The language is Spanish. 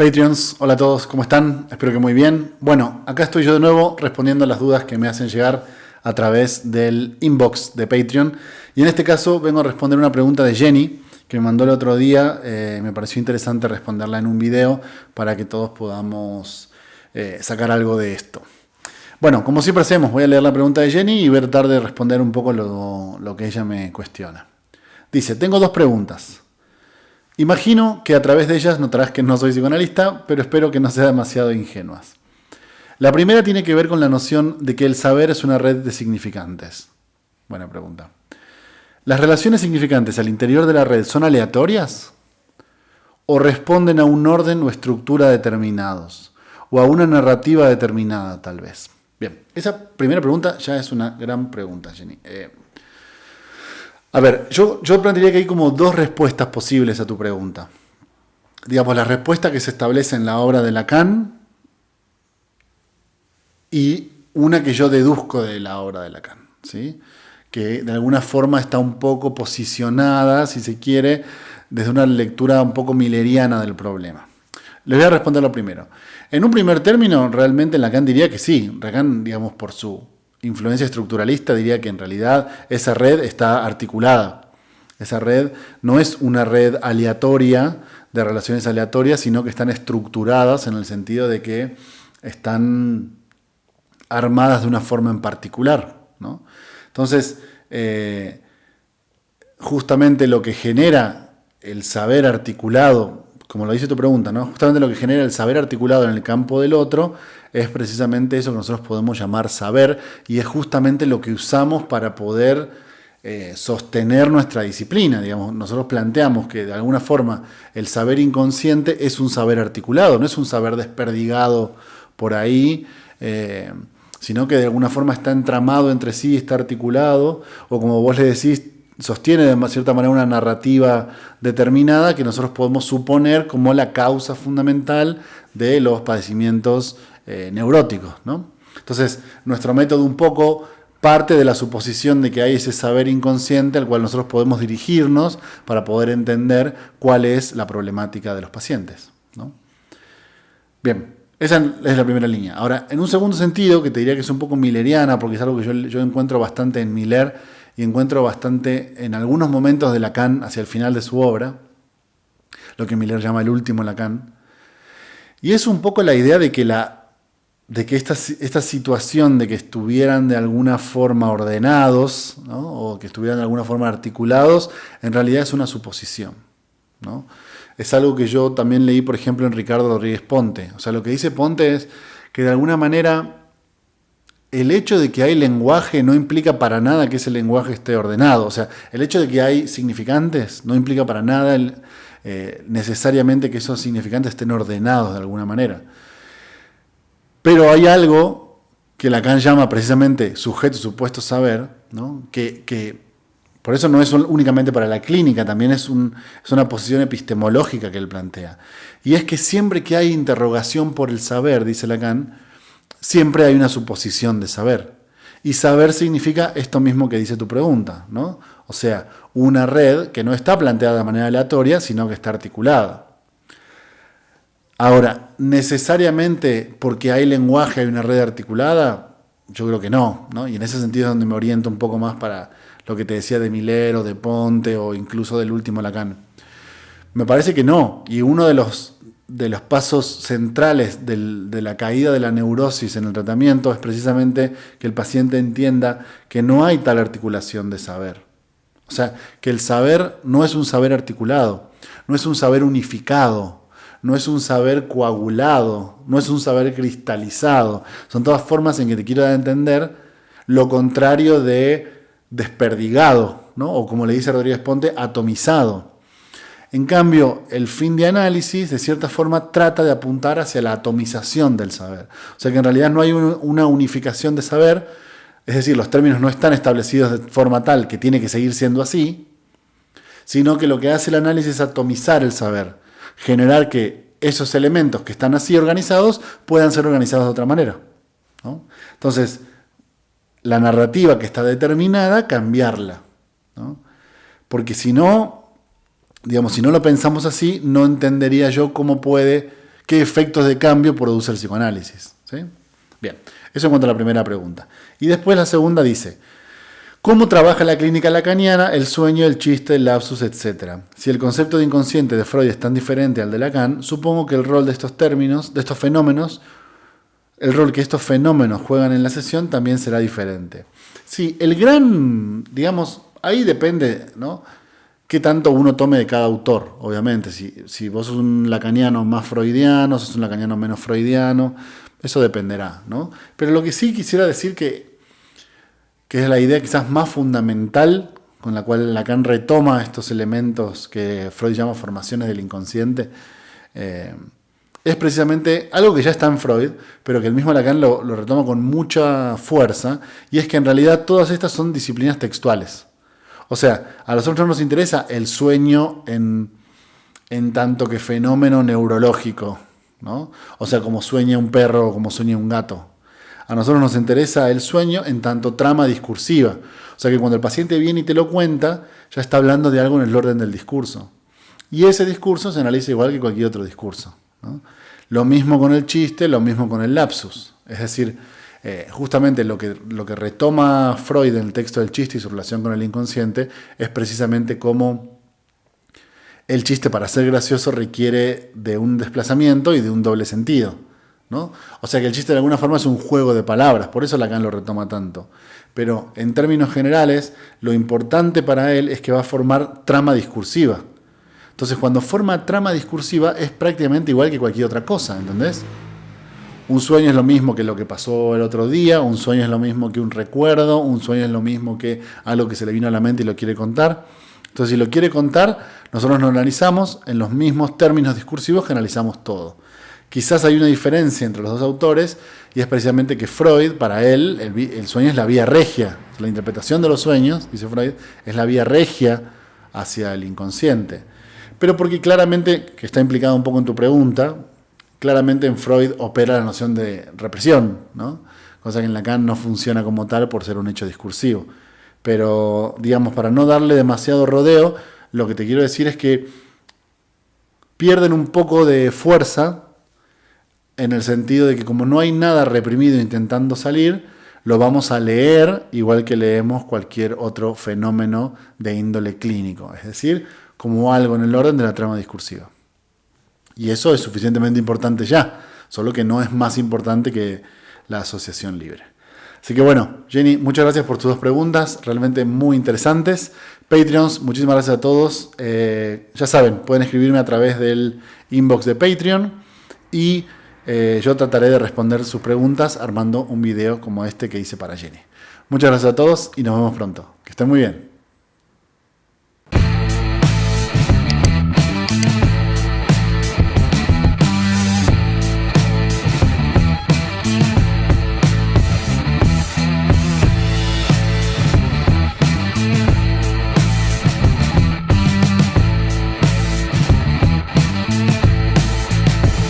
Patreons, hola a todos, ¿cómo están? Espero que muy bien. Bueno, acá estoy yo de nuevo respondiendo a las dudas que me hacen llegar a través del inbox de Patreon. Y en este caso vengo a responder una pregunta de Jenny, que me mandó el otro día. Me pareció interesante responderla en un video para que todos podamos sacar algo de esto. Bueno, como siempre hacemos, voy a leer la pregunta de Jenny y voy a tratar de responder un poco lo que ella me cuestiona. Dice, tengo dos preguntas. Imagino que a través de ellas notarás que no soy psicoanalista, pero espero que no sean demasiado ingenuas. La primera tiene que ver con la noción de que el saber es una red de significantes. Buena pregunta. ¿Las relaciones significantes al interior de la red son aleatorias? ¿O responden a un orden o estructura determinados? ¿O a una narrativa determinada, tal vez? Bien, esa primera pregunta ya es una gran pregunta, Jenny. A ver, yo plantearía que hay como dos respuestas posibles a tu pregunta. Digamos, la respuesta que se establece en la obra de Lacan y una que yo deduzco de la obra de Lacan, ¿sí? Que de alguna forma está un poco posicionada, si se quiere, desde una lectura un poco milleriana del problema. Les voy a responder lo primero. En un primer término, realmente Lacan diría que sí. Lacan, digamos, por su influencia estructuralista, diría que en realidad esa red está articulada. Esa red no es una red aleatoria, de relaciones aleatorias, sino que están estructuradas en el sentido de que están armadas de una forma en particular, ¿no? Entonces, justamente lo que genera el saber articulado, como lo dice tu pregunta, ¿no? Justamente lo que genera el saber articulado en el campo del otro es precisamente eso que nosotros podemos llamar saber, y es justamente lo que usamos para poder sostener nuestra disciplina. Digamos, nosotros planteamos que de alguna forma el saber inconsciente es un saber articulado, no es un saber desperdigado por ahí, sino que de alguna forma está entramado entre sí, está articulado, o como vos le decís, sostiene de cierta manera una narrativa determinada que nosotros podemos suponer como la causa fundamental de los padecimientos neuróticos, ¿no? Entonces, nuestro método un poco parte de la suposición de que hay ese saber inconsciente al cual nosotros podemos dirigirnos para poder entender cuál es la problemática de los pacientes, ¿no? Bien, esa es la primera línea. Ahora, en un segundo sentido, que te diría que es un poco milleriana, porque es algo que yo encuentro bastante en Miller y encuentro bastante en algunos momentos de Lacan hacia el final de su obra, lo que Miller llama el último Lacan, y es un poco la idea de que esta situación de que estuvieran de alguna forma ordenados, ¿no? O que estuvieran de alguna forma articulados, en realidad es una suposición, ¿no? Es algo que yo también leí, por ejemplo, en Ricardo Rodríguez Ponte. O sea, lo que dice Ponte es que de alguna manera el hecho de que hay lenguaje no implica para nada que ese lenguaje esté ordenado. O sea, el hecho de que hay significantes no implica para nada necesariamente que esos significantes estén ordenados de alguna manera. Pero hay algo que Lacan llama precisamente sujeto, supuesto, saber, ¿no? Que por eso no es únicamente para la clínica, también es una posición epistemológica que él plantea. Y es que siempre que hay interrogación por el saber, dice Lacan, siempre hay una suposición de saber. Y saber significa esto mismo que dice tu pregunta, ¿no? O sea, una red que no está planteada de manera aleatoria, sino que está articulada. Ahora, necesariamente porque hay lenguaje, hay una red articulada, yo creo que no, ¿no? Y en ese sentido es donde me oriento un poco más para lo que te decía de Miller o de Ponte o incluso del último Lacan. Me parece que no. Y uno de los pasos centrales de la caída de la neurosis en el tratamiento es precisamente que el paciente entienda que no hay tal articulación de saber. O sea, que el saber no es un saber articulado, no es un saber unificado, no es un saber coagulado, no es un saber cristalizado. Son todas formas en que te quiero dar a entender lo contrario de desperdigado, ¿no? O como le dice Rodríguez Ponte, atomizado. En cambio, el fin de análisis, de cierta forma, trata de apuntar hacia la atomización del saber. O sea que en realidad no hay una unificación de saber, es decir, los términos no están establecidos de forma tal que tiene que seguir siendo así, sino que lo que hace el análisis es atomizar el saber, generar que esos elementos que están así organizados puedan ser organizados de otra manera, ¿no? Entonces, la narrativa que está determinada, cambiarla, ¿no? Porque si no, digamos, si no lo pensamos así, no entendería yo cómo puede qué efectos de cambio produce el psicoanálisis. ¿Sí? Bien, eso en cuanto a la primera pregunta. Y después la segunda dice, ¿cómo trabaja la clínica lacaniana el sueño, el chiste, el lapsus, etcétera? Si el concepto de inconsciente de Freud es tan diferente al de Lacan, supongo que el rol de estos términos, de estos fenómenos, el rol que estos fenómenos juegan en la sesión también será diferente. Sí, el gran, digamos, ahí depende, ¿no?, qué tanto uno tome de cada autor, obviamente. Si vos sos un lacaniano más freudiano, sos un lacaniano menos freudiano, eso dependerá, ¿no? Pero lo que sí quisiera decir que es la idea quizás más fundamental con la cual Lacan retoma estos elementos que Freud llama formaciones del inconsciente, es precisamente algo que ya está en Freud, pero que el mismo Lacan lo retoma con mucha fuerza, y es que en realidad todas estas son disciplinas textuales. O sea, a nosotros nos interesa el sueño en tanto que fenómeno neurológico, ¿no? O sea, como sueña un perro o como sueña un gato. A nosotros nos interesa el sueño en tanto trama discursiva. O sea que cuando el paciente viene y te lo cuenta, ya está hablando de algo en el orden del discurso. Y ese discurso se analiza igual que cualquier otro discurso, ¿no? Lo mismo con el chiste, lo mismo con el lapsus. Es decir, justamente lo que retoma Freud en el texto del chiste y su relación con el inconsciente es precisamente cómo el chiste, para ser gracioso, requiere de un desplazamiento y de un doble sentido, ¿no? O sea que el chiste de alguna forma es un juego de palabras, por eso Lacan lo retoma tanto. Pero en términos generales, lo importante para él es que va a formar trama discursiva. Entonces, cuando forma trama discursiva es prácticamente igual que cualquier otra cosa, ¿entendés? Un sueño es lo mismo que lo que pasó el otro día, un sueño es lo mismo que un recuerdo, un sueño es lo mismo que algo que se le vino a la mente y lo quiere contar. Entonces, si lo quiere contar, nosotros lo analizamos en los mismos términos discursivos que analizamos todo. Quizás hay una diferencia entre los dos autores, y es precisamente que Freud, para él, el sueño es la vía regia. La interpretación de los sueños, dice Freud, es la vía regia hacia el inconsciente. Pero porque claramente, que está implicado un poco en tu pregunta, claramente en Freud opera la noción de represión, ¿no? Cosa que en Lacan no funciona como tal por ser un hecho discursivo. Pero, digamos, para no darle demasiado rodeo, lo que te quiero decir es que pierden un poco de fuerza en el sentido de que como no hay nada reprimido intentando salir, lo vamos a leer igual que leemos cualquier otro fenómeno de índole clínico, es decir, como algo en el orden de la trama discursiva. Y eso es suficientemente importante ya, solo que no es más importante que la asociación libre. Así que bueno, Jenny, muchas gracias por tus dos preguntas, realmente muy interesantes. Patreons, muchísimas gracias a todos. Ya saben, pueden escribirme a través del inbox de Patreon y yo trataré de responder sus preguntas armando un video como este que hice para Jenny. Muchas gracias a todos y nos vemos pronto. Que estén muy bien.